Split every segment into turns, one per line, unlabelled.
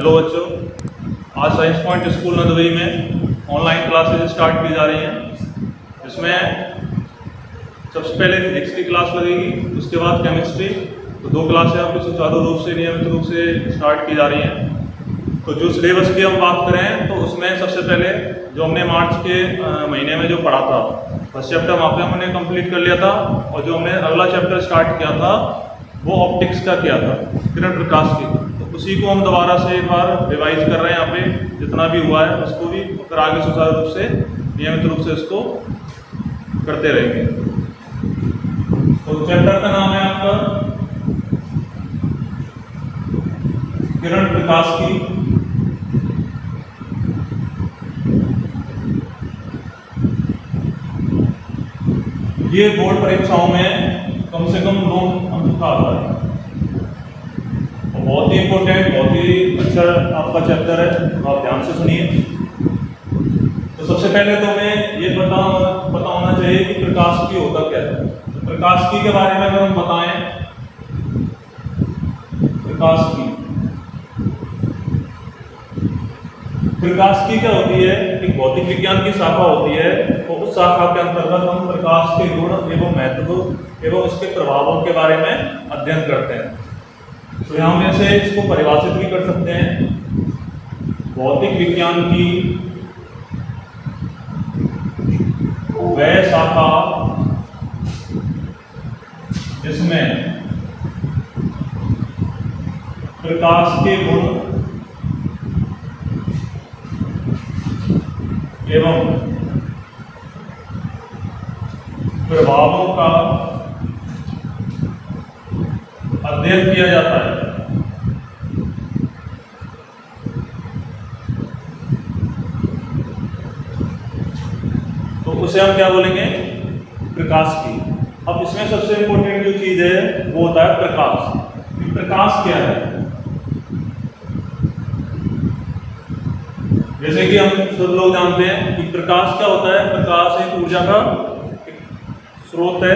Hello बच्चों, आज science point school Nadbai में ऑनलाइन क्लासेज स्टार्ट की जा रही हैं। इसमें सबसे पहले फिजिक्स की क्लास लगेगी, उसके बाद केमिस्ट्री। तो दो क्लासें आपकी सुचारू रूप से नियमित रूप से स्टार्ट की जा रही हैं। तो जो सिलेबस की हम बात करें तो उसमें सबसे पहले जो हमने मार्च के महीने में जो पढ़ा था, फर्स्ट चैप्टर वहाँ पे हमने कंप्लीट कर लिया था। और जो हमने अगला चैप्टर स्टार्ट किया था वो ऑप्टिक्स का किया था, किरण प्रकाश की। तो उसी को हम दोबारा से एक बार रिवाइज कर रहे हैं। यहाँ पे जितना भी हुआ है उसको भी फिर आगे सुचारू रूप से नियमित रूप से इसको करते रहेंगे। तो चैप्टर का नाम है आपका किरण प्रकाश की। ये बोर्ड परीक्षाओं में कम से कम 9 अंक का आता है और बहुत ही इंपॉर्टेंट, बहुत ही अच्छा आपका चैप्टर है। तो आप ध्यान से सुनिए। तो सबसे पहले तो हमें ये पता होना चाहिए कि प्रकाश की होता क्या है। तो प्रकाश की के बारे में अगर हम बताएं, प्रकाश की क्या होती है? एक भौतिक विज्ञान की शाखा होती है और उस शाखा के अंतर्गत हम प्रकाश के गुण एवं महत्व एवं इसके प्रभावों के बारे में अध्ययन करते हैं। तो यहाँ में से इसको परिभाषित भी कर सकते हैं। भौतिक विज्ञान की वह शाखा जिसमें प्रकाश के गुण एवं प्रभावों का अध्ययन किया जाता है। तो उसे हम क्या बोलेंगे? प्रकाश की। अब इसमें सबसे इंपॉर्टेंट जो चीज है वो होता है प्रकाश। प्रकाश क्या है? जैसे कि हम सब लोग जानते हैं कि प्रकाश क्या होता है। प्रकाश एक ऊर्जा का स्रोत है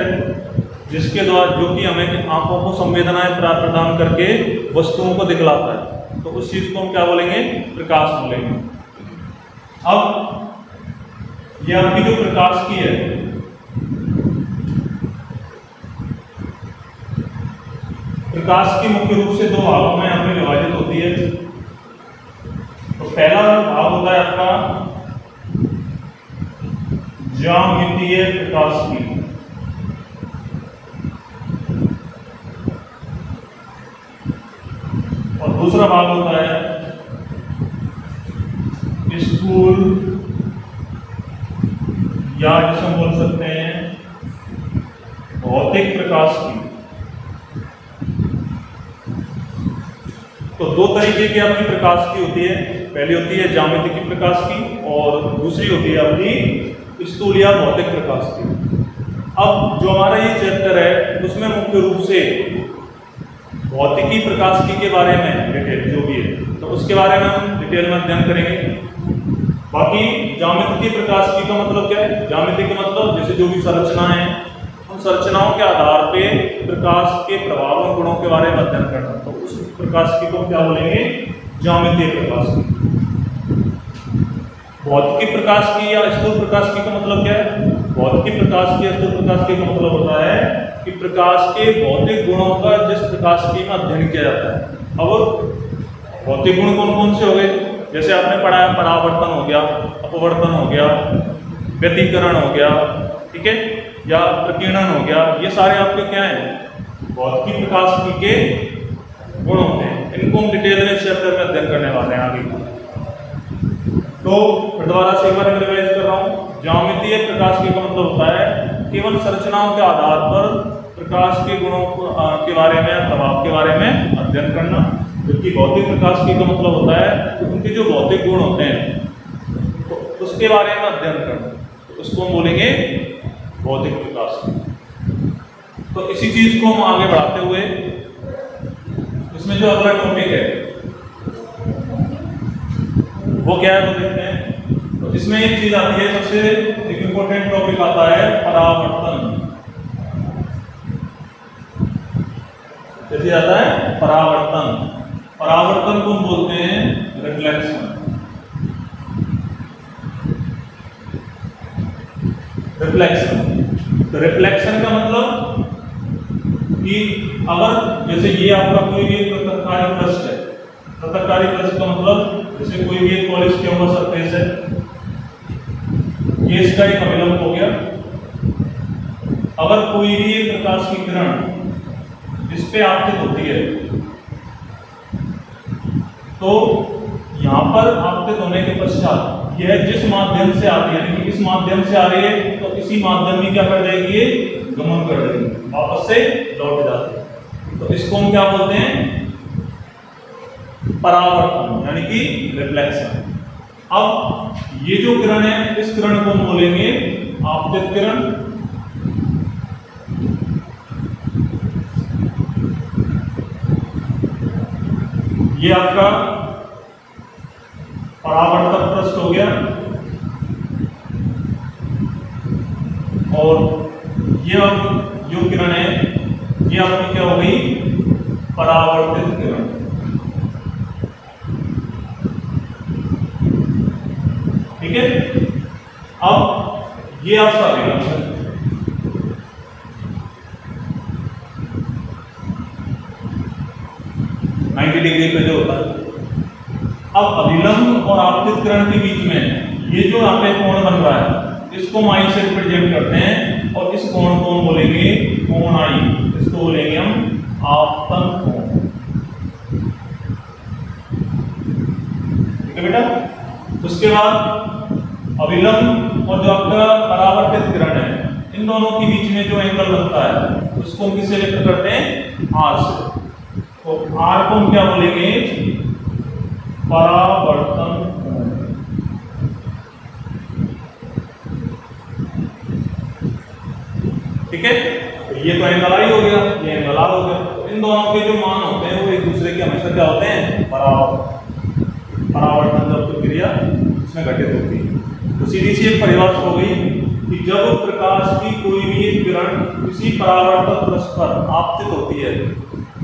जिसके द्वारा जो कि हमें आंखों को संवेदनाएं प्रदान करके वस्तुओं को दिखलाता है। तो उस चीज को हम क्या बोलेंगे? प्रकाश बोलेंगे। अब ये आपकी जो प्रकाश की है, प्रकाश की मुख्य रूप से 2 भागों में हमें विभाजित होती है। तो पहला भाग होता है आपका ज्यामितीय प्रकाश की, और दूसरा भाग होता है स्थूल या जिसे हम बोल सकते हैं भौतिक प्रकाश की। तो 2 तरीके की आपकी प्रकाश की होती है। पहली होती है ज्यामितीय प्रकाश की और दूसरी होती है आपकी स्थूल या भौतिक प्रकाश की। अब जो हमारा ये चैप्टर है उसमें मुख्य रूप से भौतिकी प्रकाश की के बारे में डिटेल जो भी है तो उसके बारे में हम डिटेल में अध्ययन करेंगे। बाकी ज्यामितीय प्रकाश की का मतलब क्या है? ज्यामितीय का मतलब जैसे जो भी संरचनाएं हैं, उन संरचनाओं के आधार पे प्रकाश के प्रभावों गुणों के बारे में अध्ययन करना। तो उस प्रकाश की को क्या बोलेंगे? ज्यामितीय प्रकाश की। भौतिकी प्रकाश की या स्थूल प्रकाश की का मतलब क्या है? भौतिकी प्रकाश की या स्थूल प्रकाश की का मतलब होता है कि प्रकाश के भौतिक गुणों का जिस प्रकाश की में अध्ययन किया जाता है। अब भौतिक गुण कौन कौन से हो गए? जैसे आपने पढ़ा है परावर्तन हो गया, अपवर्तन हो गया, व्यतिकरण हो गया, ठीक है, या प्रकीर्णन हो गया। ये सारे आपके क्या हैं? भौतिकी प्रकाश की के गुण होते हैं। इनको हम डिटेल में चैप्टर में अध्ययन करने वाले हैं आगे। तो फिर दोबारा से एक बार रिवाइज कर रहा हूँ। ज्यामितीय प्रकाश की का मतलब होता है केवल संरचनाओं के आधार पर प्रकाश के गुणों के बारे में, प्रभाव के बारे में अध्ययन करना। जबकि भौतिक प्रकाश की का मतलब होता है कि उनके जो भौतिक गुण होते हैं तो उसके बारे में अध्ययन करना। तो उसको हम बोलेंगे भौतिक प्रकाश। तो इसी चीज को हम आगे बढ़ाते हुए इसमें जो अगला टॉपिक है वो क्या है वो देखते हैं। तो इसमें एक चीज आती है, सबसे एक इंपॉर्टेंट टॉपिक आता है परावर्तन। जैसे आता है परावर्तन। परावर्तन को हम बोलते हैं रिफ्लेक्शन। रिफ्लेक्शन, तो रिफ्लेक्शन का मतलब कि अगर जैसे ये आपका कोई भी प्रतलकारी पृष्ठ है, प्रतलकारी पृष्ठ का मतलब जैसे कोई भी एक पॉलिश किया हुआ सरफेस है, ये इसका एक अभिलंब हो गया। अगर कोई भी एक प्रकाश की किरण इस पे आपतित होती है तो यहाँ पर आपतित होने के पश्चात यह जिस माध्यम से आती है, यानी कि इस माध्यम से आ रही है, तो इसी माध्यम में क्या कर जाएगी, ये गमन कर देगी, वापस से लौट जाती है। तो इसको हम क्या बोलते हैं, परावर्तन, यानी कि रिफ्लेक्शन। अब ये जो किरण है, इस किरण को हम बोलेंगे आपतित किरण। ये आपका परावर्तक पृष्ठ हो गया, और ये अब जो किरण है ये आपकी क्या हो गई, परावर्तित किरण। ठीक है, अब ये आपका अभिलंब है। डिग्री पे जो होता है। अब अभिलंब और आपतित किरण के बीच में ये जो यहाँ पे कोण बन रहा है, इसको हम आई से रिप्रेजेंट करते हैं, और इस कोण को हम बोलेंगे कोण आई, इसको बोलेंगे हम आपतन कोण। ठीक है बेटा। उसके बाद अभिलंब और जो आपका परावर्तित किरण है, इन दोनों के बीच में जो एंगल बनता है उसको हम किससे व्यक्त करते हैं, आर से। तो आर को हम क्या बोलेंगे, परावर्तन कोण। ठीक है, तो ये तो एंगल आई हो गया, ये एंगल आर हो गया। तो इन दोनों के जो मान होते हैं वो एक दूसरे के हमेशा क्या होते हैं, परावर्तन जब प्रक्रिया इसमें घटित होती है। तो सीधी सी एक परिभाषा हो गई कि जब प्रकाश की कोई भी किरण किसी परावर्तक पृष्ठ पर आपतित होती है,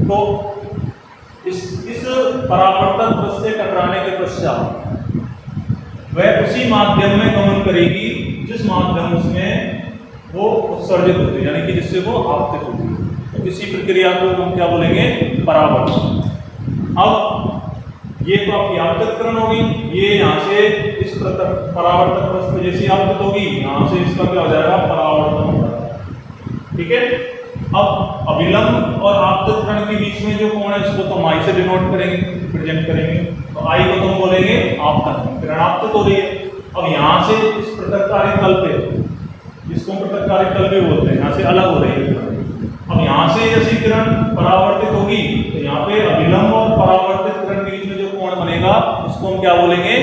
तो इस परावर्तक पृष्ठ से टकराने के पश्चात वह उसी माध्यम में गमन करेगी जिस माध्यम उसमें वो उत्सर्जित होती है, यानी कि जिससे वो आपतित होती है। तो इसी प्रक्रिया को हम क्या बोलेंगे, परावर्तन। अब ये तो आपकी आपतित किरण होगी, ये यहाँ से इस परावर्तक पृष्ठ पे जैसी आपतित होगी, यहाँ से इसका क्या हो जाएगा, परावर्तन हो जाएगा। ठीक है। अब अभिलंब और आपतित किरण के बीच में जो कोण है इसको तो आई से डिनोट करेंगे, प्रेजेंट करेंगे। तो आई को तो हम बोलेंगे आपतन, किरण आपतित हो रही है। अब यहाँ से इस पृथक्कारी तल पे, जिसको पृथक्कारी तल भी बोलते हैं, यहाँ से अलग हो रही है किरण। अब यहाँ से जैसी किरण परावर्तित होगी तो यहाँ पे अभिलंब और परावर्तित किरण के बीच में जो कोण बनेगा उसको हम क्या बोलेंगे,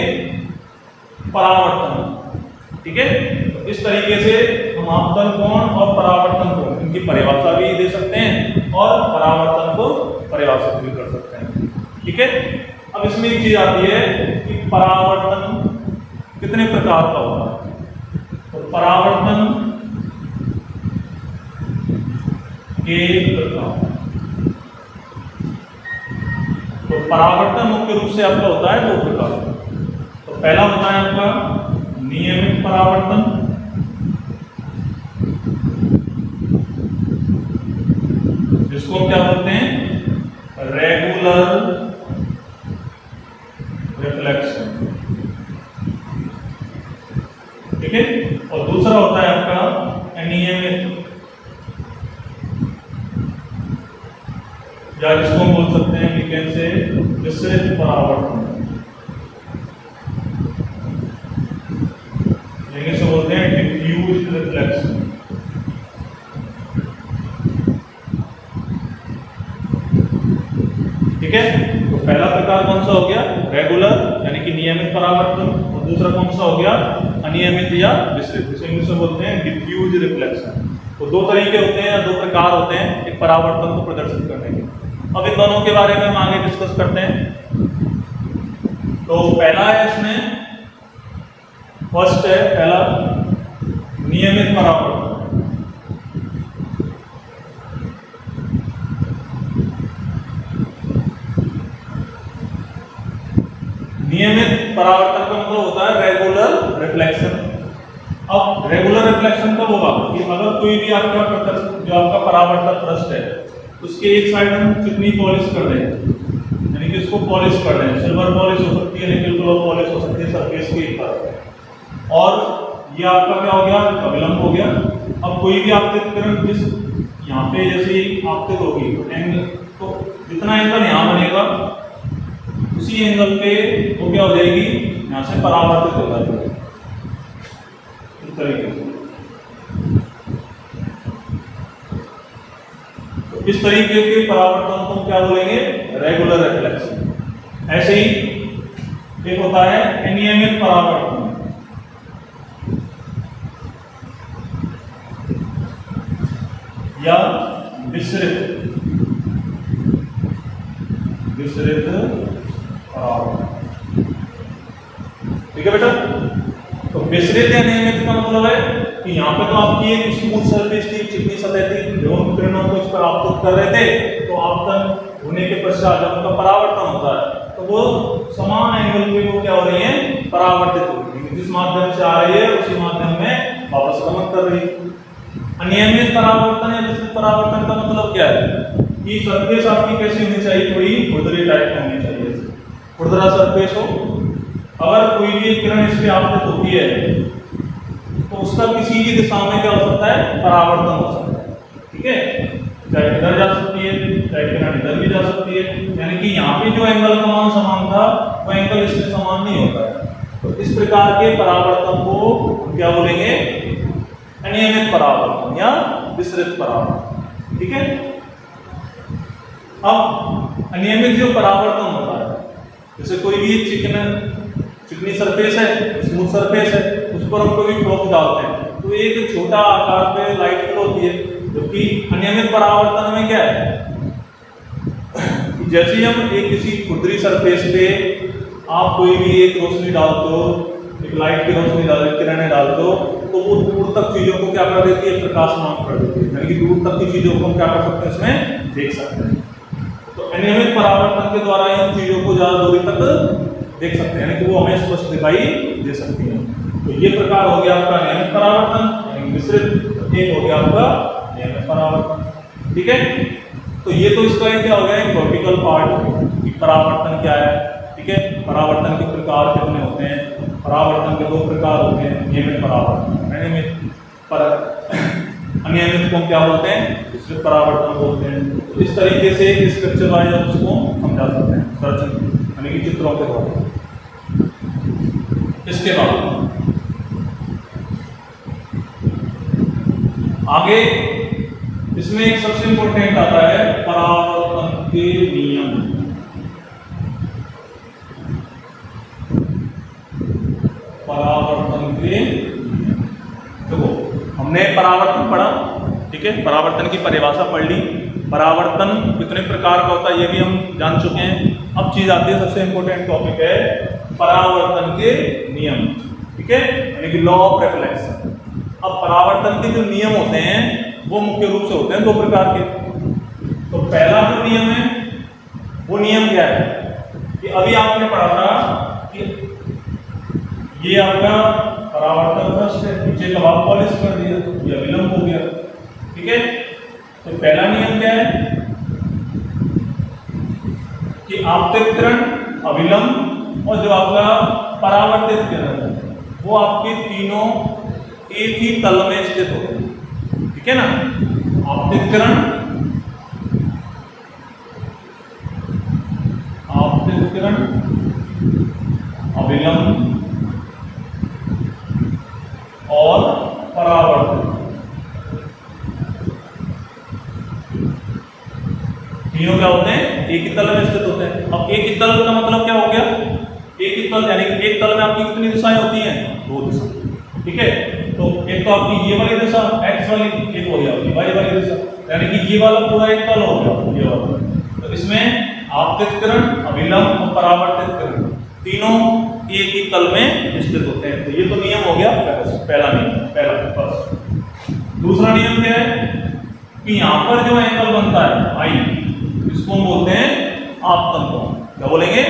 परावर्तन। ठीक है। तो इस तरीके से हम आपतन कोण और परावर्तन कोण इनकी परिभाषा भी दे सकते हैं और परावर्तन को परिभाषित भी कर सकते हैं। ठीक है। अब इसमें एक चीज आती है कि परावर्तन कितने प्रकार का होता है। तो परावर्तन एक प्रकार, तो परावर्तन मुख्य रूप से आपका होता है दो प्रकार। तो पहला होता है आपका नियमित परावर्तन, जिसको क्या बोलते हैं, रेगुलर रिफ्लेक्शन। ठीक है। और दूसरा होता है आपका अनियमित, या जिसको हम बोल सकते हैं वी कैन से मिश्रित परावर्तन, इंग्लिश में बोलते हैं डिफ्यूज्ड रिफ्लेक्शन। ठीक है। तो पहला प्रकार कौन सा हो गया, रेगुलर यानी कि नियमित परावर्तन, और दूसरा कौन सा हो गया, अनियमित या विस्तृत, इसे इंग्लिश में बोलते हैं डिफ्यूज रिफ्लेक्शन। तो दो तरीके होते हैं या दो प्रकार होते हैं एक परावर्तन को प्रदर्शित करने के। अब इन दोनों के बारे में हम आगे डिस्कस करते हैं। तो पहला है इसमें, फर्स्ट है पहला नियमित परावर्तन। रिफ्लेक्शन। अब रेगुलर रिफ्लेक्शन कब होगा कि अगर कोई भी आपका जो आपका परावर्तक पृष्ठ है उसके एक साइड हम चिकनी पॉलिश कर दें, यानी कि उसको पॉलिश कर दें, सिल्वर पॉलिश हो सकती है, निकल क्लोर पॉलिश हो सकती है सरफेस के ऊपर, और ये आपका क्या हो गया, अविलंब हो गया। अब कोई भी आपतित किरण जिस यहाँ पे जैसे आपतित होगी एंगल, तो जितना एंगल यहाँ बनेगा उसी एंगल पे वो क्या हो जाएगी, यहाँ से परावर्तित हो जाएगी इस तरीके से। तो इस तरीके के परावर्तन को क्या बोलेंगे, रेगुलर रिफ्लेक्शन। ऐसे ही एक होता है अनियमित परावर्तन, या विसरित परावर्तन। ठीक है बेटा। तो विसरित या नियमित का मतलब है कि यहाँ पे तो आपकी एक स्मूथ सरफेस थी, चिकनी सतह थी, जो हम किरणों को इस पर आपतित कर रहे थे, तो आपतन होने के पश्चात जब उनका परावर्तन होता है तो वो समान एंगल पे वो क्या हो रही है, परावर्तित हो रही है, जिस माध्यम से आ रही है उसी माध्यम में वापस गमन कर रही है। अनियमित परावर्तन या विसरित परावर्तन का मतलब क्या है कि सरफेस आपकी कैसी होनी चाहिए, थोड़ी खुरदरी टाइप की होनी चाहिए, खुरदरा सरफेस हो। अगर कोई भी किरण इस पे आपतित होती है तो उसका किसी भी दिशा में क्या हो सकता है, परावर्तन हो सकता है। ठीक है, चाहे इधर जा सकती है, चाहे किरण इधर भी जा सकती है, यानी कि यहाँ पे जो एंगल का मान समान था वो एंगल इसमें समान नहीं होता है। तो इस प्रकार के परावर्तन को क्या बोलेंगे, अनियमित परावर्तन या विसरित परावर्तन। ठीक है। अब अनियमित जो परावर्तन होता है, जैसे कोई भी चिकनी सरफेस है, स्मूथ सरफेस है, उस पर हम कोई फ्लोक डालते हैं तो एक छोटा आकार पे लाइट फ्लो होती है, जबकि अनियमित परावर्तन में क्या है, जैसे ही हम एक किसी खुरदरी सरफेस पे आप कोई भी एक रोशनी डालते हो, एक लाइट की रोशनी किरणें डालते हो, तो वो दूर तक चीजों को क्या कर देती है, प्रकाशमान कर देती है, यानी कि दूर तक की चीजों को हम क्या कर सकते हैं, इसमें देख सकते हैं। तो अनियमित परावर्तन के द्वारा इन चीजों को ज्यादा दूरी तक देख सकते हैं, यानी कि वो हमें स्पष्ट दिखाई दे सकती है। तो ये प्रकार हो गया आपका नियमित परावर्तन, यानी विसरित। एक हो गया आपका नियमित परावर्तन। ठीक है। तो ये तो इसका क्या हो गया, एक वर्टिकल पार्ट कि परावर्तन क्या है। ठीक है, परावर्तन के प्रकार कितने होते हैं, परावर्तन के दो प्रकार होते हैं, नियमित परावर्तन, अनियमित अनियमित को क्या बोलते हैं, विसरित परावर्तन बोलते हैं। तो इस तरीके से इस स्ट्रक्चर वाइज आप उसको समझा सकते हैं, दर्शन यानी कि चित्रों के द्वारा। इसके बाद आगे इसमें एक सबसे इंपॉर्टेंट आता है परावर्तन के नियम। परावर्तन के, देखो हमने परावर्तन पढ़ा, ठीक है, परावर्तन की परिभाषा पढ़ ली, परावर्तन कितने प्रकार का होता है ये भी हम जान चुके हैं। अब चीज आती है, सबसे इंपॉर्टेंट टॉपिक है परावर्तन के नियम। ठीक है, यानी कि लॉ ऑफ रिफ्लेक्शन। अब परावर्तन के जो नियम होते हैं वो मुख्य रूप से होते हैं दो प्रकार के। तो पहला जो नियम है वो नियम क्या है कि अभी आपने पढ़ा था कि ये आपका परावर्तन पृष्ठ है, नीचे का भाग पॉलिश कर दिया, ये अविलंब हो गया। ठीक है, तो पहला नियम क्या है कि आपतित किरण, अविलंब और जो आपका परावर्तित किरण है वो आपके तीनों एक ही तल में स्थित होते हैं। ठीक है ना, आपतित किरण, अविलंब और परावर्तित, तीनों क्या होते हैं, एक ही तल में स्थित होते हैं। अब एक ही तल का मतलब क्या हो गया, एक ही तल यानी कि एक तल में आपकी कितनी दिशाएं होती हैं, दो दिशा। ठीक है, तो एक तो आपकी ये वाली दिशा एक्स वाली, एक हो गया आपकी वाई वाली दिशा, यानी कि ये वाला पूरा एक तल हो गया ये वाला। तो इसमें आपतित किरण, अविलंब और परावर्तित किरण तीनों एक ही तल में स्थित होते हैं। तो ये तो नियम हो गया पहला नियम, पहला फर्स्ट। दूसरा नियम क्या है कि यहाँ पर जो एंगल बनता है आई, इसको हम बोलते हैं आपतन कोण। क्या बोलेंगे,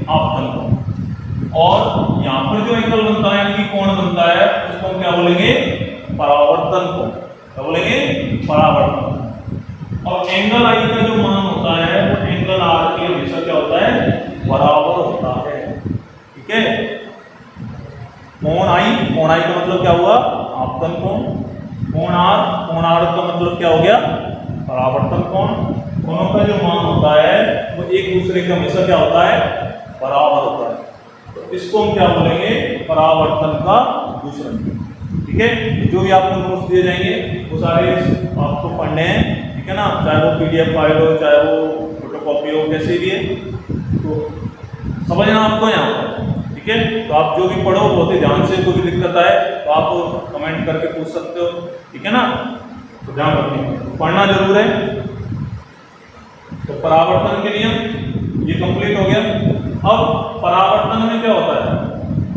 आपतन कोण। और यहाँ पर जो जो एंगल बनता है यानी कि कोण बनता है उसको हम क्या बोलेंगे? परावर्तन कोण। क्या बोलेंगे? परावर्तन। और एंगल आई का जो मान होता है वो एंगल आर के हमेशा क्या होता है? बराबर होता है। ठीक है, कोण आई का मतलब क्या हुआ? आपतन कोण। कोण आर का मतलब क्या हो गया? परावर्तन कोण। दोनों का जो मान होता है वो एक दूसरे के हमेशा क्या होता है? बराबर होता है। तो इसको हम क्या बोलेंगे? परावर्तन का दूसरा। ठीक है, जो भी आपको नोट्स दिए जाएंगे वो सारे आपको पढ़ने हैं। ठीक है ना, चाहे वो पीडीएफ फाइल हो, चाहे वो फोटोकॉपी हो, कैसे भी है तो समझना आपको यहाँ पर। ठीक है, तो आप जो भी पढ़ो बहुत ही ध्यान से, कोई भी दिक्कत आए तो आप कमेंट करके पूछ सकते हो। ठीक है ना, तो ध्यान रखिए, पढ़ना जरूर है। तो परावर्तन के नियम ये कंप्लीट हो गया। अब परावर्तन में क्या होता है?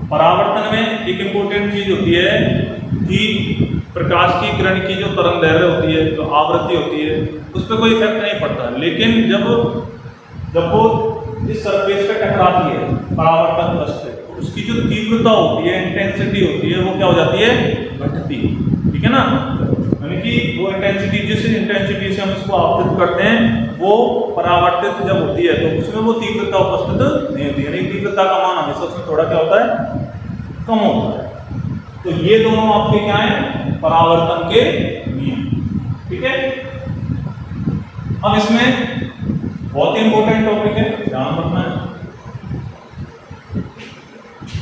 परावर्तन में एक इंपॉर्टेंट चीज होती है कि प्रकाश की किरण की जो तरंग दैर्ध्य होती है, जो आवृत्ति होती है, उस पर कोई इफेक्ट नहीं पड़ता। लेकिन जब वो इस सरफेस पे टकराती है परावर्तन पृष्ठ पे, उसकी जो तीव्रता होती है, इंटेंसिटी होती है, वो क्या हो जाती है? घटती है। ठीक है ना, यानी कि वो इंटेंसिटी, जिस इंटेंसिटी से हम इसको आपतित करते हैं वो परावर्तित जब होती है तो उसमें वो तीव्रता उपस्थित नहीं होती है। यानी तीव्रता का मान हमेशा उसमें थोड़ा क्या होता है? कम होता है। तो ये दोनों आपके क्या है? परावर्तन के नियम। ठीक है, अब इसमें बहुत ही इंपॉर्टेंट टॉपिक है, ध्यान रखना है।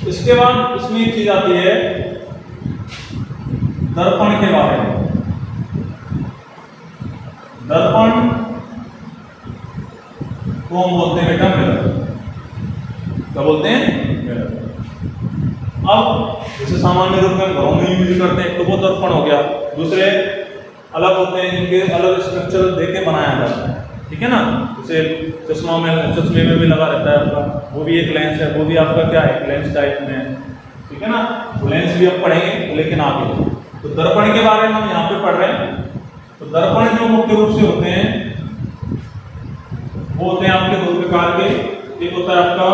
इसके बाद इसमें एक चीज आती है दर्पण के बारे में। दर्पण को हम बोलते हैं बेटा मिरर। क्या बोलते हैं? मिरर। अब जैसे सामान्य रूप में घरों में यूज करते हैं, तो वो दर्पण हो गया। दूसरे अलग होते हैं जिनके अलग स्ट्रक्चर देके बनाया जाता है। ठीक है ना, जैसे चश्मे में भी लगा रहता है आपका, वो भी एक लेंस है, वो भी आपका क्या है? लेंस टाइप में है। ठीक है ना, वो लेंस भी आप पढ़ेंगे लेकिन आगे। तो दर्पण के बारे में हम यहाँ पे पढ़ रहे हैं। तो दर्पण जो मुख्य रूप से होते हैं वो होते हैं आपके दो प्रकार के। एक होता है आपका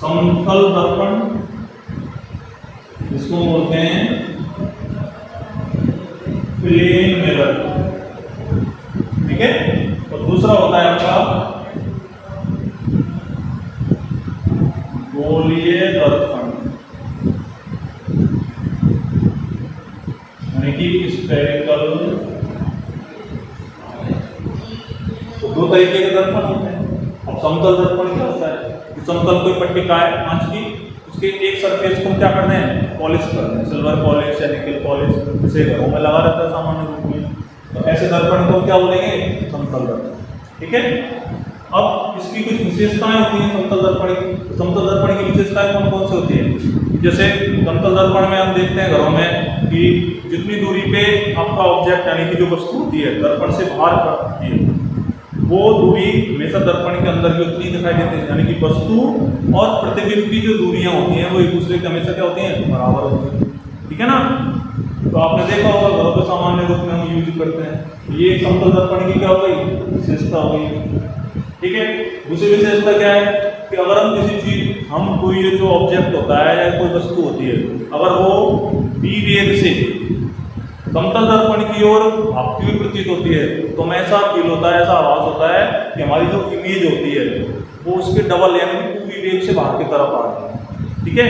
समतल दर्पण, जिसको बोलते हैं प्लेन मिरर। ठीक है, और दूसरा होता है आपका गोलीय दर्पण, यानी कि स्फेरिकल। तो दो तरीके के दर्पण होते हैं। अब समतल दर्पण क्या होता है? कि समतल कोई पट्टी का है कांच की, उसके एक सरफेस को क्या करते हैं? पॉलिश करते हैं, सिल्वर पॉलिश या निकल पॉलिश, जैसे घरों में लगा रहता है सामान्य रूप में। तो ऐसे दर्पण को क्या बोलेंगे? समतल दर्पण। ठीक है, अब इसकी कुछ विशेषताएं होती हैं समतल दर्पण की। समतल दर्पण की विशेषताएं कौन कौन सी होती है? जैसे समतल दर्पण में हम देखते हैं घरों में कि जितनी दूरी पे आपका ऑब्जेक्ट यानी कि जो वस्तु होती है दर्पण से बाहर करती है, वो दूरी हमेशा दर्पण के अंदर भी उतनी दिखाई देती है। यानी कि वस्तु और प्रतिबिंब की जो दूरियां होती हैं वो एक दूसरे के हमेशा क्या होती हैं? बराबर होती है। ठीक है ना, तो आपने देखा होगा घरों पे सामान्य रूप में हम यूज करते हैं। ये समतल दर्पण की क्या हो गई? विशेषता हो गई। ठीक है, दूसरी विशेषता क्या है कि अगर हम किसी चीज, हम कोई जो ऑब्जेक्ट होता है या कोई वस्तु होती है, अगर वो बी वेग से समतल दर्पण की ओर भागती हुई प्रतीत होती है तो हमें ऐसा फील होता है, ऐसा आवाज होता है कि हमारी जो इमेज होती है वो उसके डबल यानी कि 2v वेग से बाहर की तरफ आ रही है। ठीक है,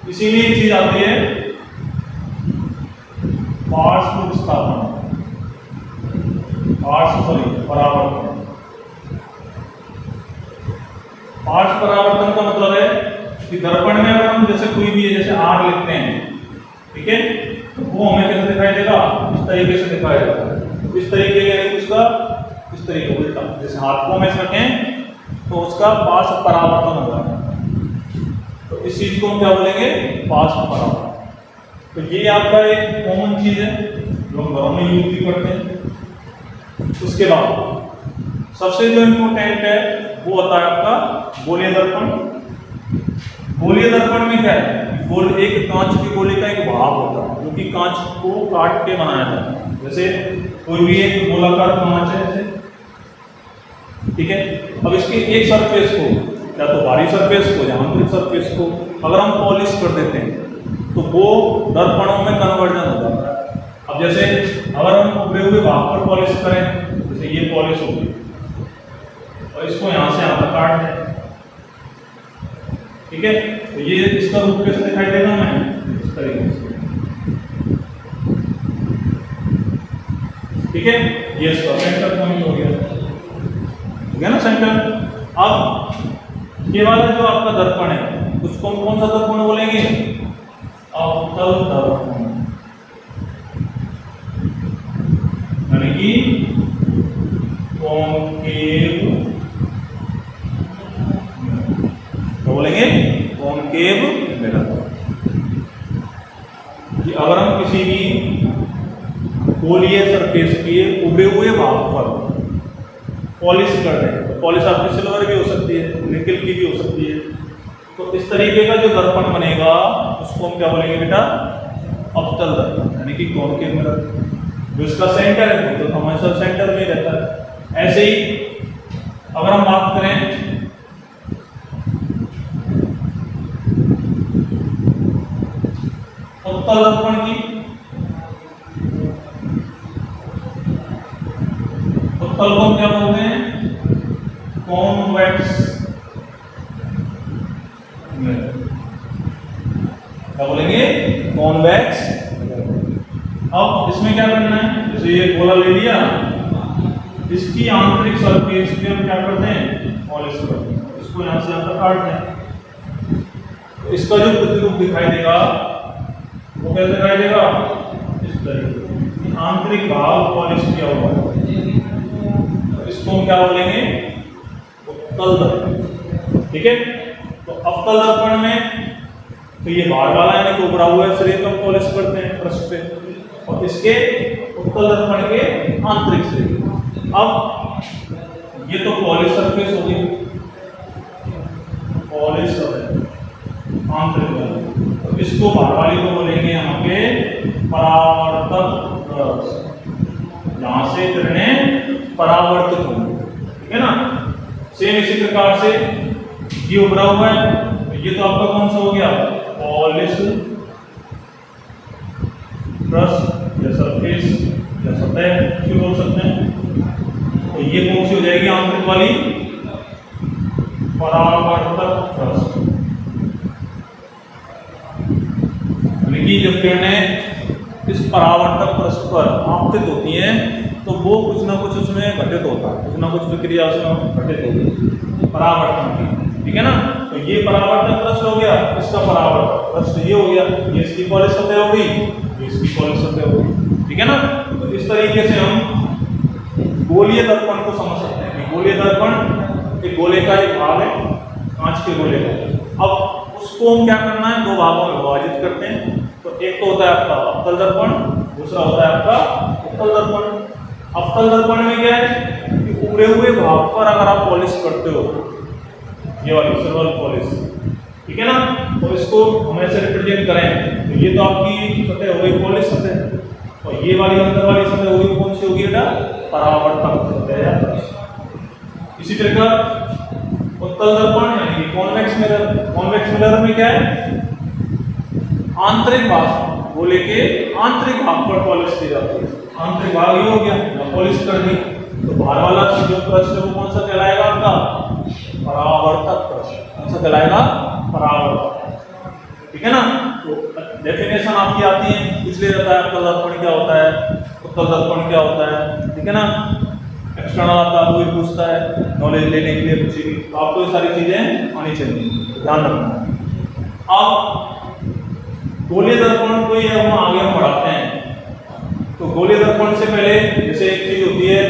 इसीलिए एक चीज आती है पार्श्व विस्थापन, परावर्तन। पार्श्व परावर्तन का मतलब है कि दर्पण में अगर हम जैसे कोई भी है, जैसे आर लिखते हैं, ठीक है, तो वो हमें कैसे दिखाई देगा? इस तरीके से दिखाई देगा। इस तरीके यानी उसका इस तरीके उल्टा, जैसे हाथ को में रखें तो उसका पार्श्व परावर्तन होगा। तो इस चीज को हम क्या बोलेंगे? पार्श्व परावर्तन। तो ये आपका एक कॉमन चीज है जो हम घरों में यूज भी करते हैं। उसके बाद सबसे जो इम्पोर्टेंट है वो होता है आपका गोलीय दर्पण। गोलीय दर्पण में क्या है? एक कांच की गोली का एक भाग होता है जो कि कांच को काट के बनाया जाता है। जैसे कोई भी एक गोलाकार कांच है ऐसे, ठीक है, अब इसके एक सरफेस को या तो बाहरी सरफेस को या आंतरिक सरफेस को अगर हम पॉलिश कर देते हैं तो वो दर्पणों में कन्वर्जन हो जाता है। अब जैसे अगर हम उभरे हुए भाग पर पॉलिश करें, जैसे ये पॉलिश होगी और इसको यहाँ से यहाँ तक काट दें, ठीक है, तो ये इसका रूप कैसे दिखाई देगा, मैं इस तरीके से, ठीक है, ये इसका सेंटर पॉइंट हो गया, ठीक है ना सेंटर। अब ये वाला जो आपका दर्पण है उसको हम कौन सा दर्पण बोलेंगे, अवतल दर्पण, यानी कि कॉनकेव, क्या बोलेंगे, कॉनकेव मिरर। कि अगर हम किसी भी गोलीय सरफेस के उभे हुए भाग पर पॉलिश कर रहे हैं, तो पॉलिश आपकी सिल्वर भी हो सकती है, निकल की भी हो सकती है, तो इस तरीके का जो दर्पण बनेगा उसको हम क्या बोलेंगे बेटा, अवतल दर्पण, यानी कि कॉनकेव मिरर। जो इसका सेंटर है तो हमेशा सेंटर में रहता है। ऐसे ही अगर हम बात करें उत्तल दर्पण की, उत्तल को क्या बोलते हैं, कॉन्वेक्स मिरर, क्या बोलेंगे, कॉन्वेक्स। अब इसमें क्या करना है, जैसे ये गोला ले लिया, इसकी आंतरिक सरफेस पे हम क्या करते हैं, पॉलिश करते हैं, इसको यहाँ से यहाँ तक काटते हैं, तो इसका जो प्रतिरूप दिखाई देगा वो कैसे दिखाई देगा, इस तरीके, आंतरिक भाग पॉलिश किया हुआ है, तो इसको हम क्या बोलेंगे, उत्तल दर्पण, ठीक है। तो अवतल दर्पण में तो ये बाहर वाला यानी कि उभरा हुआ शरीर को पॉलिश करते हैं पृष्ठ पे, और इसके उत्तल दर्पण के आंतरिक शरीर। अब ये तो पॉलिश सरफेस होगी, पॉलिश सरफेस आंतरिक वाली, तो इसको बाहर वाली को बोलेंगे यहाँ पे परावर्तक रस, यहाँ से किरणें परावर्तित होंगी, ठीक है ना। सेम इसी प्रकार से ये उभरा हुआ है, तो ये तो आपका कौन सा हो गया, पॉलिश पृष्ठ या सरफेस या सतह क्यों बोल सकते हैं। तो ये कौन सी हो जाएगी, आंतरिक वाली, परावर्तक पृष्ठ, यानी कि जब किरणें इस परावर्तक पृष्ठ पर आपतित होती हैं तो वो कुछ ना कुछ उसमें घटित होता है, कुछ ना कुछ प्रक्रिया उसमें घटित होती है परावर्तन की, ठीक है ना। तो ये परावर्तक पृष्ठ हो गया, इसका परावर्तक पृष्ठ ये हो गया, ये इसकी पॉलिश सतह हो गई, इसकी पॉलिश सतह हो गई, ठीक है ना। तो इस तरीके से हम गोलीय दर्पण को समझ सकते हैं कि गोलीय दर्पण एक गोले का एक भाग है, कांच के गोले का। अब उसको हम क्या करना है, दो भागों में विभाजित करते हैं। तो एक तो होता है आपका अवतल दर्पण, दूसरा होता है आपका उत्तल दर्पण। अवतल दर्पण में क्या है कि उभरे हुए भाग पर अगर आप पॉलिश करते हो, ये वाली सिल्वर पॉलिश, ठीक है ना, तो इसको हम ऐसे रिप्रेजेंट करें, तो ये तो आपकी सतह हो गई पॉलिश सतह, और ये वाली अंदर वाली सतह होगी कौन सी होगी बेटा, परावर्तक सतह। इसी प्रकार उत्तल दर्पण यानी कि कॉन्वेक्स मिरर, कॉन्वेक्स मिरर में क्या है, आंतरिक भाग गोले के आंतरिक भाग पर पॉलिश की जाती है। आंतरिक भाग ये हो गया, पॉलिश कर दी, तो बाहर वाला जो पृष्ठ है वो कौन सा कहलाएगा आपका, परावर्तक पृष्ठ, कौन सा कहलाएगा, परावर्तक, ठीक है ना। तो डेफिनेशन आपकी आती है, इसलिए रहता है अवतल दर्पण क्या होता है, उत्तल दर्पण क्या होता है, ठीक है ना। एक्सटर्नल आता है, कोई पूछता है नॉलेज लेने के लिए कुछ भी, तो आपको ये सारी चीजें आनी चाहिए, ध्यान रखना। अब गोलीय दर्पण को ये हम आगे बढ़ाते हैं, तो गोलीय दर्पण से पहले जैसे एक चीज होती है,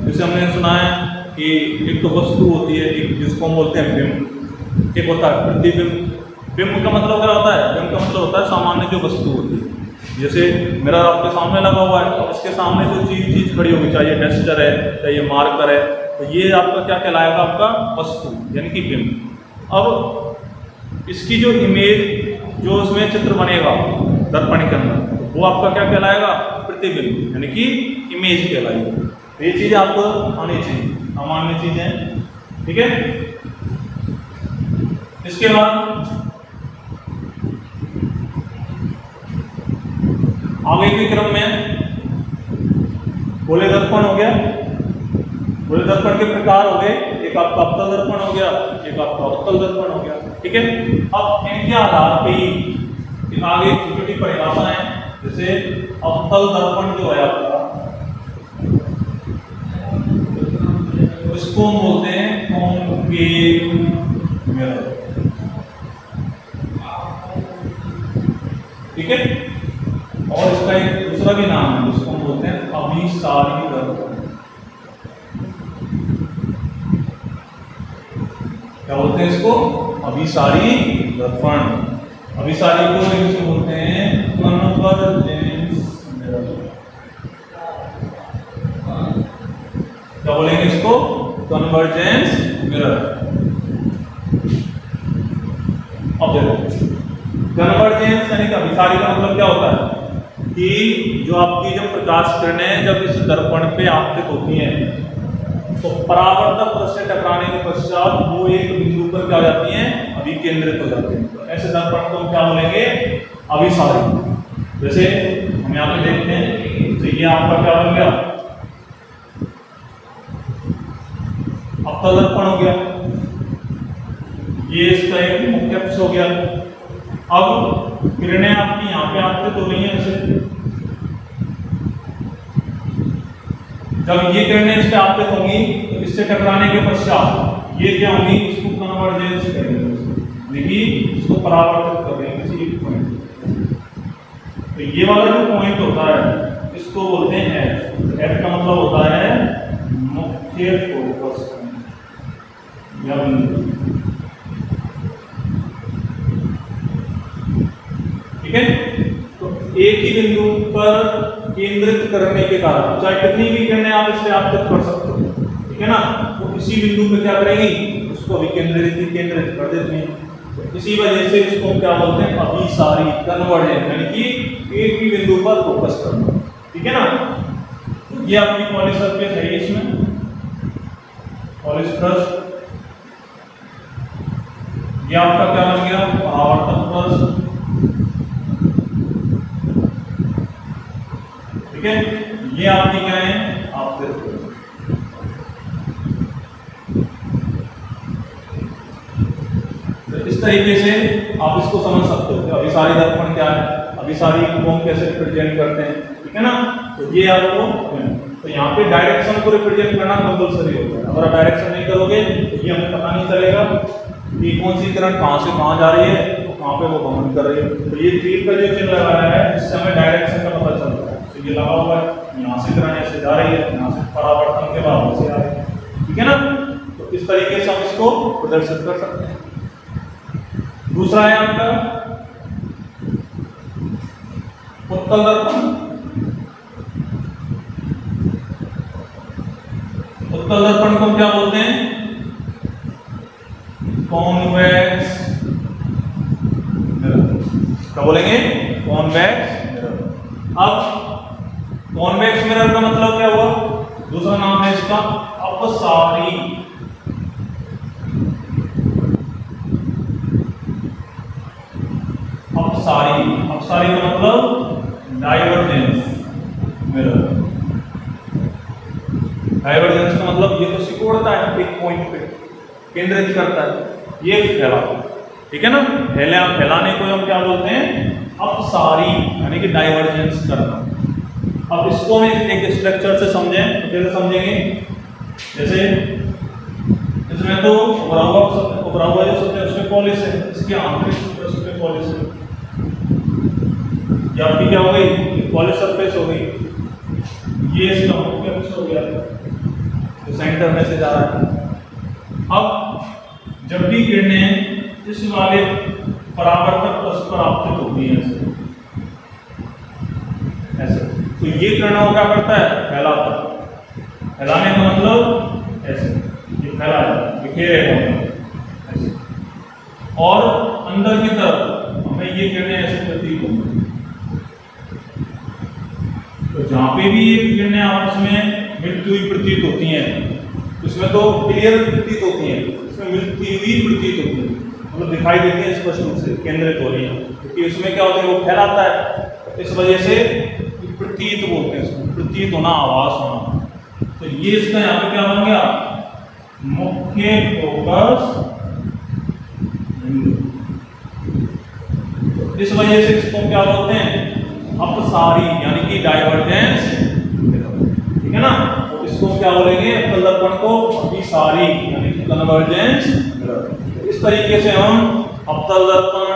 जैसे हमने सुना है कि एक तो वस्तु होती है, एक जिसको हम बोलते हैं बिंब, एक होता है प्रतिबिंब। बिंब का मतलब क्या होता है, बिंब का मतलब होता है सामान्य जो वस्तु होती है। जैसे मिरर आपके सामने लगा हुआ है, तो इसके सामने जो चीज खड़ी होगी, चाहे ये टेक्सचर है चाहे ये मार्कर है, तो ये आपका क्या कहलाएगा, आपका वस्तु यानी कि बिंब। अब इसकी जो इमेज, जो उसमें चित्र बनेगा दर्पण के अंदर, वो आपका क्या कहलाएगा, प्रतिबिंब यानी कि इमेज कहलाएगी। ये चीजें आपको आनी चाहिए, सामान्य चीजें, ठीक है। इसके बाद आगे के क्रम में गोले दर्पण हो गया। गोले दर्पण के प्रकार हो गए, एक आपका अवतल दर्पण हो गया, एक आपका उत्तल दर्पण हो गया। ठीक है, अब इनके आधार पे ही आगे छोटी छोटी परिभाषाएं, जैसे अवतल दर्पण जो है आपका, इसको हम बोलते हैं कॉन्केव मिरर। ठीक है, और इसका एक दूसरा भी नाम है जिसको हम बोलते हैं अभिसारी दर्पण। क्या बोलते हैं इसको? अभिसारी दर्पण। अभिसारी को इंग्लिश में बोलते हैं कन्वर्जेंस मिरर। क्या बोलेंगे इसको? Convergence mirror. अब देखो, कन्वर्जेंस यानी कि अभिसारी का मतलब क्या होता है कि जो आपकी जब प्रकाश किरणें जब इस दर्पण पे आपतित होती हैं तो परावर्तक पृष्ठ से टकराने के पश्चात वो एक बिंदु पर क्या हो जाती हैं? अभिकेंद्रित हो जाती हैं। तो ऐसे दर्पण को हम क्या बोलेंगे? अभिसारी। जैसे हम यहाँ पे देखते हैं, तो ये आपका क्या बन गया? अवतल दर्पण हो गया। ये इसका एक मुख्य अक्ष हो गया। अब किरणें आपकी यहाँ पे आपतित हो रही हैं ऐसे। जब ये किरणें इस पे आपतित होंगी तो इससे टकराने के पश्चात ये क्या होंगी? इसको कन्वर्जेंस करेंगे, देखिए इसको परावर्तित कर देंगे किसी एक पॉइंट। तो ये वाला जो पॉइंट होता है इसको बोलते हैं एफ। एफ का मतलब होता है मुख्य फोकस या बिंदु। ठीक है, तो एक ही बिंदु पर केंद्रित करने के कारण चाहे कितनी भी किरणें आप इससे आपतित कर सकते हो, ठीक है ना, तो इसी बिंदु पे क्या करेंगी? उसको केंद्रित कर देती हैं। तो इसी वजह से इसको क्या बोलते हैं? अभिसारी, कन्वर्जेंस, यानी कि एक ही बिंदु पर फोकस करना। ठीक है ना, तो ये आपकी पॉली सरफेस है। इसमें पॉलिश पृष्ठ, ये आपका क्या बन गया? परावर्तक पृष्ठ। ठीक है, ये आपकी क्या है? आपतित। तो इस तरीके से आप इसको समझ सकते हो कि अभिसारी दर्पण क्या है, अभिसारी को हम कैसे रिप्रेजेंट करते हैं। ठीक है ना, तो ये आपको, तो यहाँ पे डायरेक्शन को रिप्रेजेंट करना कंपल्सरी होता है। अगर आप डायरेक्शन नहीं करोगे तो ये हमें पता नहीं चलेगा कि कौन सी किरण कहाँ से कहाँ जा रही है, तो कहाँ पे वो भ्रमण कर रही है। तो ये तीर का जो चिन्ह लगाया है इससे हमें डायरेक्शन का पता चलता है। तो ये लगा हुआ है, यहाँ से किरण ऐसे जा रही है, यहाँ से परावर्तन के बाद से आ रही है। ठीक है ना, तो इस तरीके से हम इसको प्रदर्शित कर सकते हैं। दूसरा है आपका उत्तल दर्पण। उत्तल दर्पण को क्या बोलते हैं? Convex mirror. क्या बोलेंगे? Convex mirror. अब कॉन्वेक्स मिरर का मतलब क्या हुआ? दूसरा नाम है इसका अपसारी। अपसारी, अपसारी का मतलब डाइवर्जेंस मिरर। डाइवर्जेंस का मतलब ये तो सिकोड़ता है एक पॉइंट पे, केंद्रित करता है, ये फैलाता है। ठीक है ना, फैलाने को हम क्या बोलते हैं? अपसारी, यानी कि डाइवर्जेंस करना। अब इसको हम एक स्ट्रक्चर से समझें तो कैसे समझेंगे? जैसे इसमें तो उभरा हुआ जो सतह है उसमें पॉलिश है, इसके आंतरिक उसमें पॉलिश है। ये आपकी क्या हो गई? पॉलिश सरफेस हो गई। ये इसका मुख्य अक्ष हो गया जो सेंटर में से जा रहा है। अब जब भी किरणें इस वाले परावर्तक पृष्ठ पर आपतित होती हैं ऐसे, तो ये किरणों को क्या करता है? फैलाता है। फैलाने का मतलब ऐसे, ये फैला है, बिखेरेगा ऐसे, और अंदर की तरफ हमें ये किरणें ऐसे प्रतीत होंगी। तो जहां पे भी ये किरणें आपस में मिलती हुई प्रतीत होती हैं, उसमें तो क्लियर प्रतीत होती हैं, इसमें मिलती हुई प्रतीत होती है। मतलब दिखाई देती है स्पष्ट रूप से, केंद्रित हो रही है, क्योंकि उसमें क्या होता है वो फैलाता है, इस वजह से प्रतीत बोलते हैं इसको, प्रतीत होना, आभास होना। तो ये इसका यहाँ पे क्या बन गया, मुख्य फोकस बिंदु। इस वजह से इसको क्या बोलते हैं, अपसारी यानी कि डाइवर्जेंस, ठीक है ना। तो इसको क्या बोलेंगे, अवतल दर्पण को अभिसारी यानी कि कन्वर्जेंस। इस तरीके से हम अवतल दर्पण,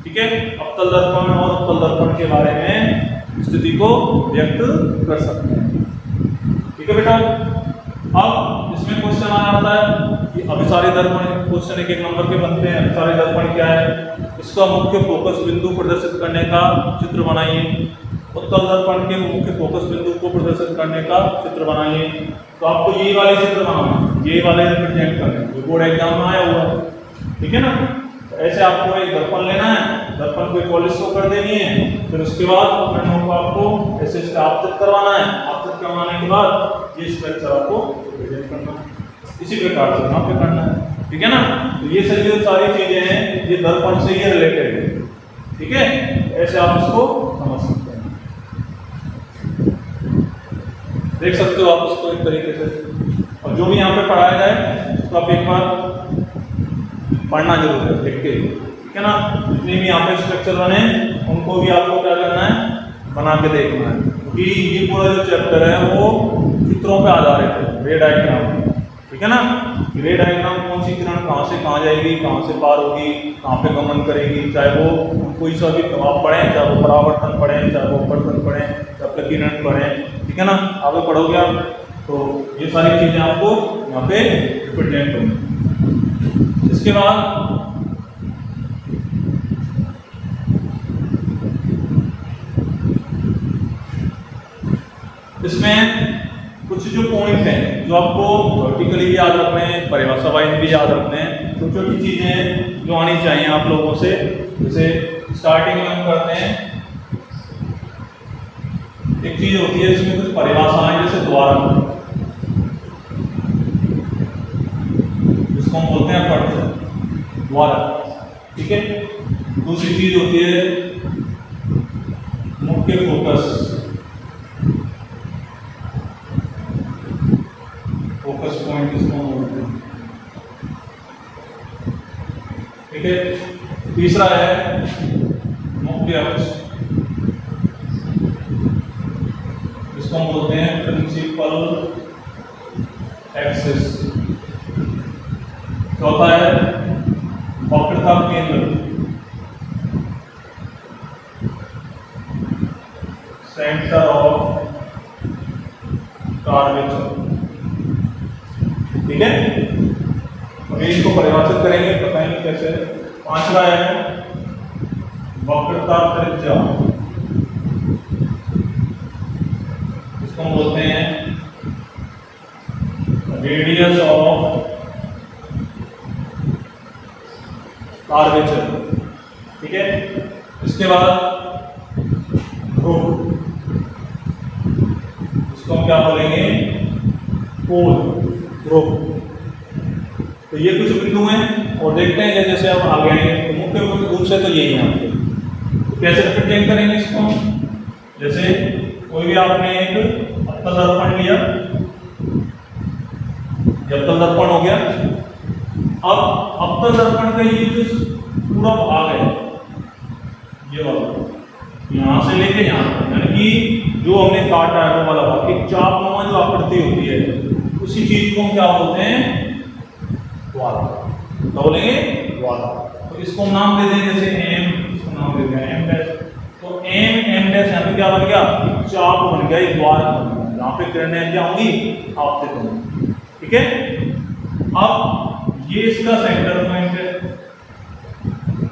ठीक है, अवतल दर्पण और उत्तल दर्पण के बारे में स्थिति को व्यक्त कर सकते हैं, ठीक है बेटा। अब इसमें क्वेश्चन आ जाता है कि अभिसारी दर्पण, क्वेश्चन एक नंबर के बनते हैं। अभिसारी दर्पण क्या है, इसका मुख्य फोकस बिंदु प्रदर्शित करने का चित्र बनाइए। उत्तल दर्पण के मुख्य फोकस बिंदु को प्रदर्शित करने का चित्र बनाइए। तो आपको ये वाले चित्र बनाना है, ये वाले रिप्रेजेंट करने हैं, जो बोर्ड एग्जाम में आया हुआ है, ठीक है ना। तो ऐसे आपको एक दर्पण लेना है, दर्पण को पॉलिश को कर देनी है, फिर उसके बाद उपकरणों को आपको ऐसे इसका आपतित करवाना है। आपतित करवाने के बाद ये स्ट्रक्चर आपको रिप्रेजेंट करना है, इसी प्रकार से यहाँ पे करना है, ठीक है ना। तो ये सारी चीजें हैं, ये दर्पण से ही रिलेटेड है, ठीक है। ऐसे आप इसको समझ सकते हैं, देख सकते हो आप इसको एक तरीके से। और जो भी यहाँ पे पढ़ाया जाए उसको आप एक बार पढ़ना जरूर है, लिख के, ठीक है ना। जितने भी यहाँ पे स्ट्रक्चर बने उनको भी आपको क्या करना है, बना के देखना है, क्योंकि ये पूरा जो चैप्टर है वो चित्रों पे आधारित है, रे डायग्राम, ठीक है ना। रे डायग्राम कौन सी किरण कहाँ से कहाँ जाएगी, कहाँ से पार होगी, कहाँ पे गमन करेगी, चाहे वो कोई सा भी प्रभाव पड़े, चाहे वो परावर्तन पड़े, चाहे वो अपवर्तन पड़े, चाहे प्रकीर्णन पड़े, ठीक है ना। आगे पढ़ोगे आप तो ये सारी चीजें आपको यहाँ पे रिप्रेजेंट होंगी। इसके बाद इसमें कुछ जो पॉइंट हैं जो आपको वर्टिकली भी याद रखने हैं, परिभाषा वाइज भी याद रखने हैं, छोटी छोटी चीजें जो आनी चाहिए आप लोगों से। जैसे स्टार्टिंग में हम करते हैं, एक चीज होती है इसमें कुछ परिभाषाएं, जैसे द्वारक, जिसको हम बोलते हैं अपर्चर, द्वारक, ठीक है। दूसरी चीज होती है मुख्य फोकस, फोकस पॉइंट इसको बोलते हैं, ठीक है। तीसरा है मुख्य अक्ष, इसको हम बोलते हैं प्रिंसिपल एक्सिस। चौथा है वक्रता केंद्र, सेंटर ऑफ कर्वेचर, ठीक है। अभी इसको परिभाषित करेंगे, बताएंगे कैसे। पांचवा है वक्रता त्रिज्या, इसको हम बोलते हैं रेडियस ऑफ कर्वेचर, ठीक है। इसके बाद ध्रुव, इसको हम क्या बोलेंगे, पोल, ध्रुव। तो ये कुछ बिंदु हैं और देखते हैं जैसे हम आगे आएंगे। तो मुख्य रूप से तो यही है आपके, तो कैसे रिप्रेजेंट करेंगे इसको। जैसे कोई भी आपने एक अवतल दर्पण लिया, अवतल दर्पण हो गया। अब अवतल दर्पण का ये जो पूरा भाग है, ये वाला, यहाँ से लेके यहाँ तक, यानी कि जो हमने काटा है वो वाला भाग, एक चापनुमा जो आकृति होती है, उसी चीज को हम क्या बोलते हैं, द्वारक, तो बोलेंगे द्वारक। तो इसको नाम दे दें, जैसे एम, इसको नाम दे दें एम डैश। तो एम डैश यहाँ पे क्या बन गया, एक चाप बन गया, एक द्वारक बन गया, यहाँ पे किरणें क्या होंगी, आपतित होंगी, ठीक है। अब ये इसका सेंटर पॉइंट है,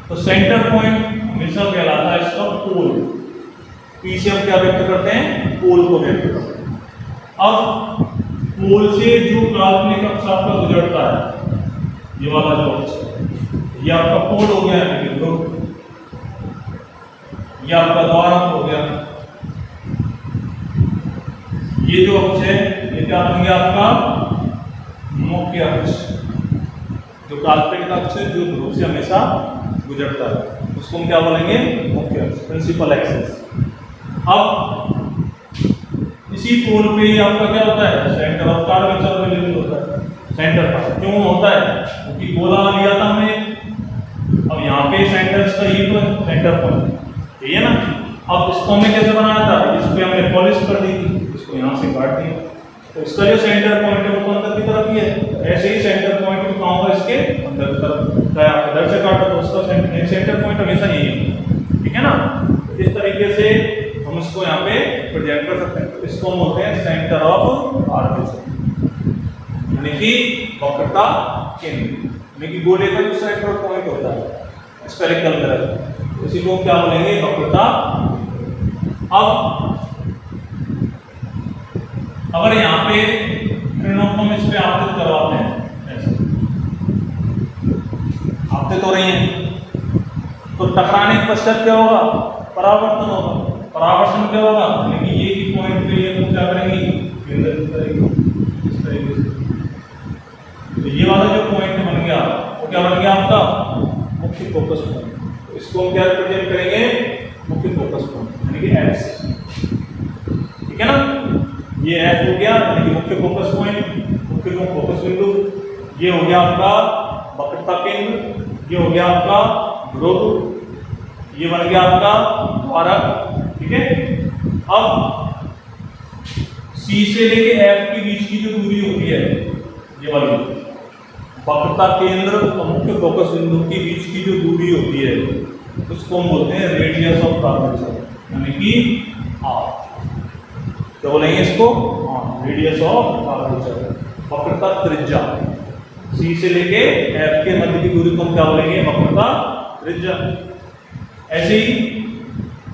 तो सेंटर पॉइंट हमेशा कहलाता है इसका पोल। पी से हम क्या व्यक्त करते हैं, पोल को व्यक्त करते हैं। अब पोल से जो काल्पनिक अक्ष आपका गुजरता है, ये वाला जो अक्ष, ये आपका पोल हो गया, ये आपका द्वारक हो गया। ये जो अक्ष है ये क्या बन गया, आपका मुख्य अक्ष, जो जो काल्पनिक अक्ष जो ध्रुव से हमेशा गुजरता है उसको हम क्या बोलेंगे, मुख्य अक्ष, प्रिंसिपल एक्सिस। अब इसी कोण पे ही आपका क्या होता है, सेंटर ऑफ कर्वेचर में बिंदु होता है, सेंटर पर क्यों होता है, क्योंकि गोला लिया था हमने, अब यहाँ पे सेंटर का ये तो सेंटर पॉइंट यही है ना। अब इसको हमने कैसे बनाया था, इस पे हमने पॉलिश कर दी थी, इसको यहाँ से काट दिया, तो इसका जो सेंटर पॉइंट है वो तो अंदर की तरफ ही है। ऐसे ही सेंटर पॉइंट भी कहाँ होगा, इसके अंदर की तरफ, चाहे आप इधर से काटो तो उसका सेंटर पॉइंट हमेशा यही है, ठीक है ना। इस तरीके से हम इसको यहाँ पे प्रोजेक्ट कर सकते हैं। तो इसको हम बोलते हैं सेंटर ऑफ आर्मेचर, यानी कि वक्रता केंद्र, यानी कि गोले का जो सेंटर पॉइंट होता है स्फेरिकल मिरर, इसी को क्या बोलेंगे, वक्रता। अब अगर यहाँ पे किरणों को हम इस पे आपतित करवाते हैं, ऐसे आपतित हो रही हैं, तो टकराने के पश्चात क्या होगा, परावर्तन होगा। परावर्तन क्या होगा, यानी कि ये पॉइंट पे ये क्या करेंगी, केंद्रित करेंगी इस तरीके से। तो ये वाला जो पॉइंट बन गया वो क्या बन गया आपका, मुख्य फोकस पॉइंट। तो इसको हम क्या रिप्रेजेंट करेंगे, मुख्य फोकस पॉइंट, यानी कि एक्स, ठीक है ना। ये एफ हो गया यानी कि मुख्य फोकस पॉइंट, मुख्य फोकस बिंदु। ये हो गया आपका वक्रता केंद्र, ये हो गया आपका ध्रुव, ये बन गया आपका द्वारक, ठीक है। अब सी से लेके एफ के बीच की जो दूरी होती है, ये वाली वक्रता केंद्र और मुख्य फोकस बिंदु के बीच की जो दूरी होती है उसको हम बोलते हैं रेडियस ऑफ कर्वेचर, यानी कि आर। क्या बोलेंगे इसको, रेडियस ऑफ कर्वेचर, वक्रता त्रिज्या। सी से लेके एफ के मध्य की दूरी को हम क्या बोलेंगे, वक्रता त्रिज्या। ऐसे ही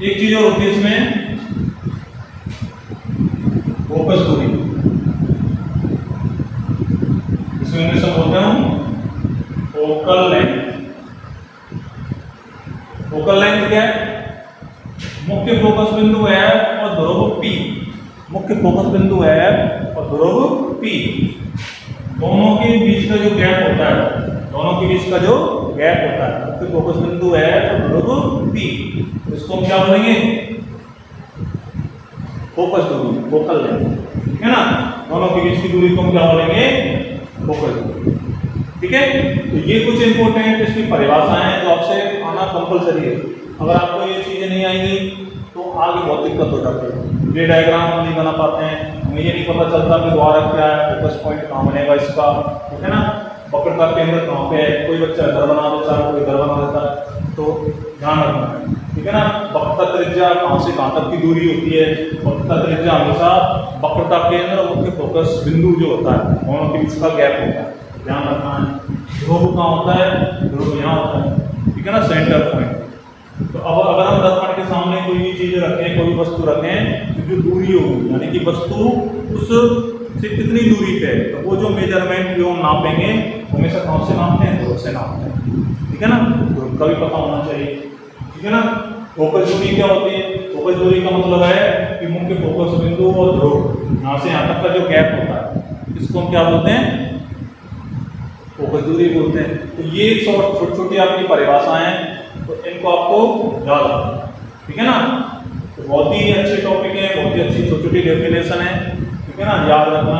एक चीज और होती है इसमें, फोकस दूरी, इसमें इंग्लिश में बोलते हैं फोकल लेंथ। फोकल लेंथ क्या है, मुख्य फोकस बिंदु एफ और ध्रुव पी, मुख्य फोकस बिंदु एफ और ध्रुव पी, दोनों के बीच का जो गैप होता है, दोनों के बीच का जो गैप होता है, मुख्य फोकस बिंदु एफ और ध्रुव पी, इसको हम क्या बोलेंगे, फोकस दूरी, फोकल लेंथ, ठीक है ना। दोनों के बीच की दूरी को हम क्या बोलेंगे, फोकस दूरी, ठीक है। तो ये कुछ इंपॉर्टेंट इसकी परिभाषाएं हैं जो आपसे आना कंपलसरी है। अगर आपको ये चीजें नहीं आएंगी तो आगे बहुत दिक्कत हो जाती है। ये डायग्राम हम नहीं बना पाते हैं, हमें ये नहीं पता चलता कि द्वारक क्या है, फोकस पॉइंट कहाँ बनेगा इसका, ठीक है ना। वक्रता केंद्र कहाँ पे है, कोई बच्चा इधर बना देता है, कोई इधर बना देता है, तो ध्यान रखना है, ठीक है ना। वक्रता त्रिज्या कहाँ से कहाँ तक की दूरी होती है, वक्रता त्रिज्या हमेशा वक्रता केंद्र और मुख्य फोकस बिंदु जो होता है दोनों के बीच का गैप होता है, ध्यान रखना है। ध्रुव कहाँ होता है, ध्रुव यहाँ होता है, ठीक है ना, सेंटर पॉइंट। तो अब अगर हम दर्पण के सामने कोई भी चीज रखें, कोई वस्तु रखें, तो जो दूरी होगी, यानी कि वस्तु उस से कितनी दूरी पे है, तो वो जो मेजरमेंट जो हम नापेंगे हमेशा कौन से नापते हैं, ध्रुव से नापते हैं, ठीक है ना। ध्रुव का भी पता होना चाहिए, ठीक है ना। फोकस दूरी क्या होती है, फोकस दूरी का मतलब है कि मुख्य फोकस बिंदु और ध्रुव यहाँ से यहाँ तक का जो गैप होता है इसको हम क्या बोलते हैं, फोकस दूरी बोलते हैं। तो ये छोटी छोटी आपकी परिभाषाएं हैं, तो इनको आपको याद रखना, ठीक है ना। तो बहुत ही अच्छे टॉपिक है, बहुत ही अच्छी छोटी छोटी डेफिनेशन है, ठीक है ना, याद रखना